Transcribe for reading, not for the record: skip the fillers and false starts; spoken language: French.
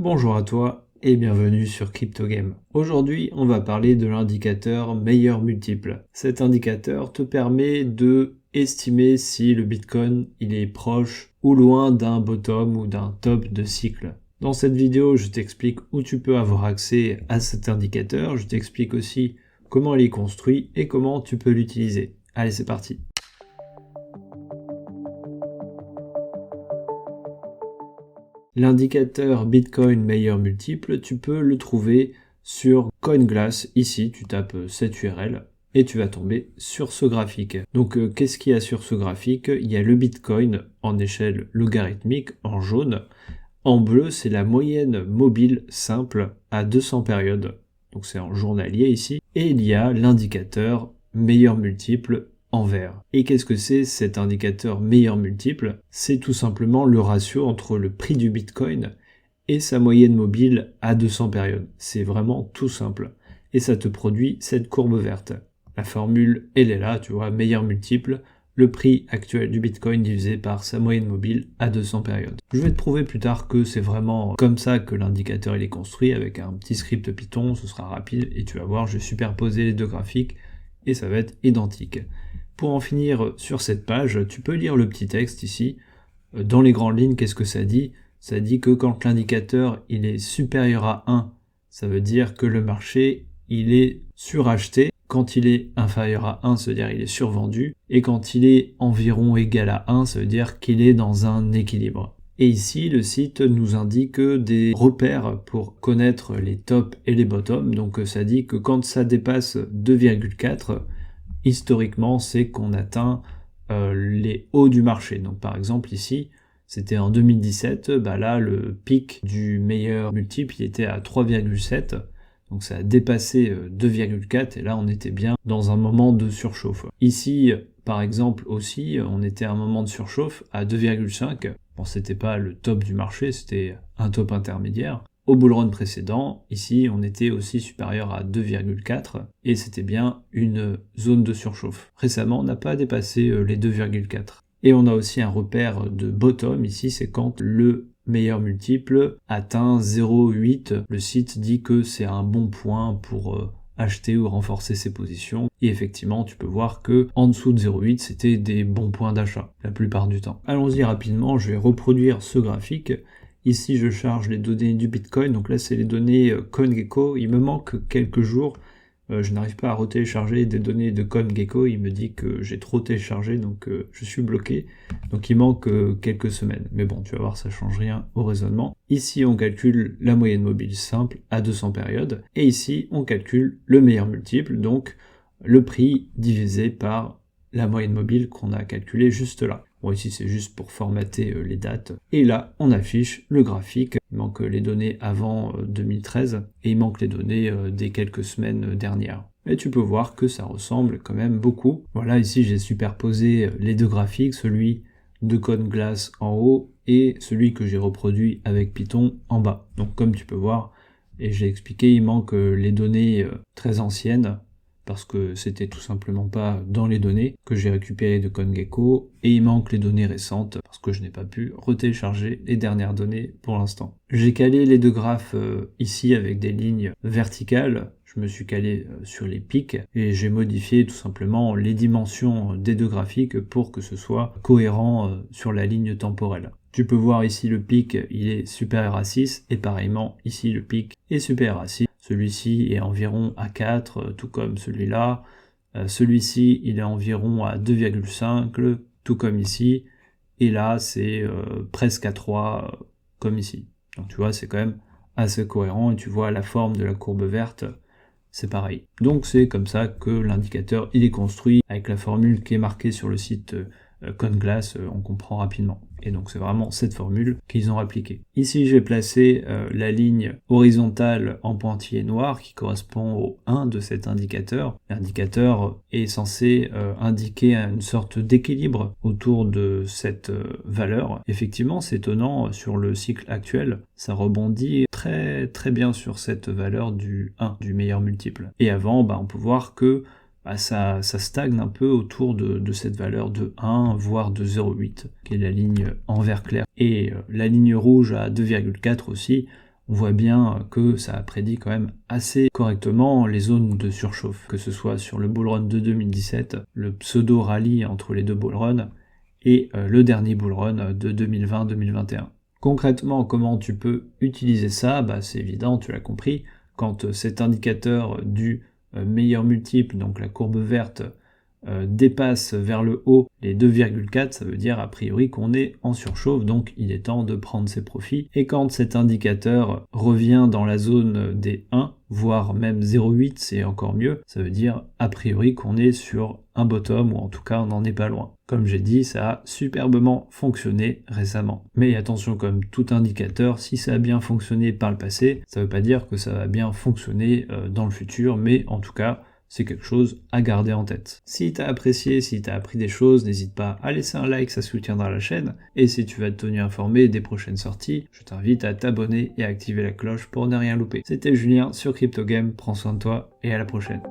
Bonjour à toi et bienvenue sur CryptoGame. Aujourd'hui, on va parler de l'indicateur meilleur multiple. Cet indicateur te permet de estimer si le Bitcoin il est proche ou loin d'un bottom ou d'un top de cycle. Dans cette vidéo, je t'explique où tu peux avoir accès à cet indicateur. Je t'explique aussi comment il est construit et comment tu peux l'utiliser. Allez, c'est parti. L'indicateur Bitcoin meilleur multiple, tu peux le trouver sur CoinGlass. Ici, tu tapes cette URL et tu vas tomber sur ce graphique. Donc, qu'est-ce qu'il y a sur ce graphique? Il y a le Bitcoin en échelle logarithmique en jaune. En bleu, c'est la moyenne mobile simple à 200 périodes. Donc, c'est en journalier ici. Et il y a l'indicateur meilleur multiple en vert. Et qu'est-ce que c'est cet indicateur meilleur multiple? C'est tout simplement le ratio entre le prix du Bitcoin et sa moyenne mobile à 200 périodes. C'est vraiment tout simple. Et ça te produit cette courbe verte. La formule, elle est là, tu vois, meilleur multiple, le prix actuel du Bitcoin divisé par sa moyenne mobile à 200 périodes. Je vais te prouver plus tard que c'est vraiment comme ça que l'indicateur il est construit avec un petit script Python, ce sera rapide et tu vas voir, je vais superposer les deux graphiques et ça va être identique. Pour en finir sur cette page, tu peux lire le petit texte ici. Dans les grandes lignes, qu'est-ce que ça dit? Ça dit que quand l'indicateur il est supérieur à 1, ça veut dire que le marché il est suracheté. Quand il est inférieur à 1, ça veut dire qu'il est survendu. Et quand il est environ égal à 1, ça veut dire qu'il est dans un équilibre. Et ici, le site nous indique des repères pour connaître les tops et les bottoms. Donc ça dit que quand ça dépasse 2,4, historiquement, c'est qu'on atteint les hauts du marché. Donc par exemple ici, c'était en 2017, là le pic du meilleur multiple, il était à 3,7. Donc ça a dépassé 2,4 et là on était bien dans un moment de surchauffe. Ici, par exemple aussi, on était à un moment de surchauffe à 2,5. Bon, c'était pas le top du marché, c'était un top intermédiaire. Au bull run précédent, ici, on était aussi supérieur à 2,4 et c'était bien une zone de surchauffe. Récemment, on n'a pas dépassé les 2,4. Et on a aussi un repère de bottom, ici, c'est quand le meilleur multiple atteint 0,8. Le site dit que c'est un bon point pour acheter ou renforcer ses positions. Et effectivement, tu peux voir que en dessous de 0,8, c'était des bons points d'achat, la plupart du temps. Allons-y rapidement, je vais reproduire ce graphique. Ici, je charge les données du Bitcoin, donc là, c'est les données CoinGecko. Il me manque quelques jours. Je n'arrive pas à retélécharger des données de CoinGecko. Il me dit que j'ai trop téléchargé, donc je suis bloqué. Donc il manque quelques semaines. Mais bon, tu vas voir, ça change rien au raisonnement. Ici, on calcule la moyenne mobile simple à 200 périodes. Et ici, on calcule le meilleur multiple, donc le prix divisé par la moyenne mobile qu'on a calculée juste là. Bon, ici, c'est juste pour formater les dates. Et là, on affiche le graphique. Il manque les données avant 2013 et il manque les données des quelques semaines dernières. Et tu peux voir que ça ressemble quand même beaucoup. Voilà, ici, j'ai superposé les deux graphiques, celui de CoinGlass en haut et celui que j'ai reproduit avec Python en bas. Donc, comme tu peux voir, et j'ai expliqué, il manque les données très anciennes, parce que c'était tout simplement pas dans les données que j'ai récupérées de CoinGecko, et il manque les données récentes, parce que je n'ai pas pu retélécharger les dernières données pour l'instant. J'ai calé les deux graphes ici avec des lignes verticales, je me suis calé sur les pics, et j'ai modifié tout simplement les dimensions des deux graphiques pour que ce soit cohérent sur la ligne temporelle. Tu peux voir ici le pic, il est supérieur à 6, et pareillement ici le pic est supérieur à 6. Celui-ci est environ à 4, tout comme celui-là. Celui-ci, il est environ à 2,5, tout comme ici. Et là, c'est presque à 3, comme ici. Donc tu vois, c'est quand même assez cohérent. Et tu vois la forme de la courbe verte, c'est pareil. Donc c'est comme ça que l'indicateur, il est construit. Avec la formule qui est marquée sur le site CoinGlass, on comprend rapidement. Et donc c'est vraiment cette formule qu'ils ont appliquée. Ici j'ai placé la ligne horizontale en pointillé noir qui correspond au 1 de cet indicateur. L'indicateur est censé indiquer une sorte d'équilibre autour de cette valeur. Effectivement, c'est étonnant, sur le cycle actuel, ça rebondit très très bien sur cette valeur du 1, du meilleur multiple. Et avant, on peut voir que ça stagne un peu autour de cette valeur de 1, voire de 0,8, qui est la ligne en vert clair. Et la ligne rouge à 2,4 aussi, on voit bien que ça a prédit quand même assez correctement les zones de surchauffe, que ce soit sur le bull run de 2017, le pseudo rallye entre les deux bull runs, et le dernier bull run de 2020-2021. Concrètement, comment tu peux utiliser ça? C'est évident, tu l'as compris, quand cet indicateur du meilleur multiple, donc la courbe verte, dépasse vers le haut les 2,4, ça veut dire a priori qu'on est en surchauffe, donc il est temps de prendre ses profits. Et quand cet indicateur revient dans la zone des 1, voire même 0,8, c'est encore mieux, ça veut dire a priori qu'on est sur un bottom, ou en tout cas on n'en est pas loin. Comme j'ai dit, ça a superbement fonctionné récemment. Mais attention, comme tout indicateur, si ça a bien fonctionné par le passé, ça veut pas dire que ça va bien fonctionner dans le futur, mais en tout cas, c'est quelque chose à garder en tête. Si t'as apprécié, si t'as appris des choses, n'hésite pas à laisser un like, ça soutiendra la chaîne. Et si tu vas te tenir informé des prochaines sorties, je t'invite à t'abonner et à activer la cloche pour ne rien louper. C'était Julien sur CryptoGame, prends soin de toi et à la prochaine.